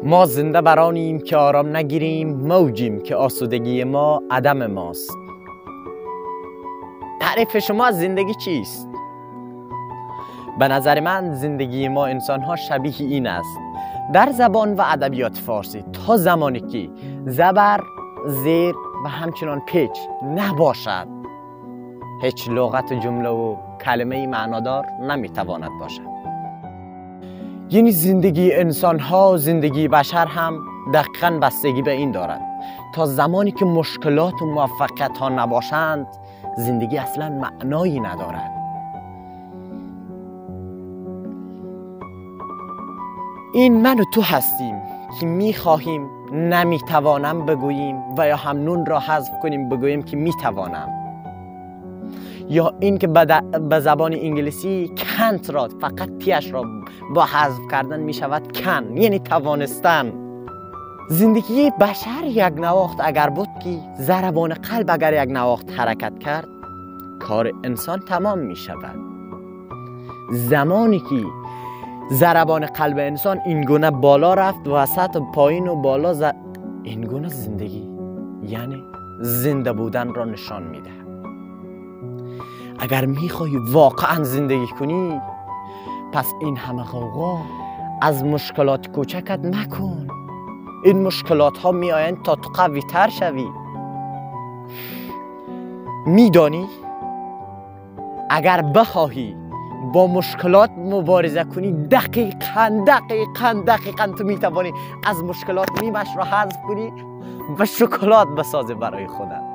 ما زنده برانیم که آرام نگیریم، موجیم که آسودگی ما عدم ماست. تعریف شما از زندگی چیست؟ به نظر من زندگی ما انسان ها شبیه این است: در زبان و ادبیات فارسی تا زمانی که زبر، زیر و همچنان پیچ نباشد، هیچ لغت جمله و کلمه معنادار نمیتواند باشد. یعنی زندگی انسان ها، زندگی بشر هم دقیقاً بستگی به این دارد. تا زمانی که مشکلات و موفقیت ها نباشند، زندگی اصلا معنایی ندارد. این من و تو هستیم که میخواهیم نمیتوانم بگوییم و یا هم نون را حذف کنیم بگوییم که میتوانم، یا این که به زبان انگلیسی کنت را، فقط تیش را با حذف کردن میشود کن، یعنی توانستن. زندگی بشر یک نواخت اگر بود که ضربان قلب اگر یک نواخت حرکت کرد، کار انسان تمام می شود. زمانی که ضربان قلب انسان این گونه بالا رفت، وسط و پایین و بالا این گونه زندگی یعنی زنده بودن را نشان میده. اگر میخوای واقعا زندگی کنی، پس این همه غوغا از مشکلات کوچکت مکن. این مشکلات ها می آیند تا تو قوی تر شوی. میدانی اگر بخواهی با مشکلات مبارزه کنی، دقیقاً تو میتوانی از مشکلات نیمش را حذف کنی و شکلات بسازی برای خودت.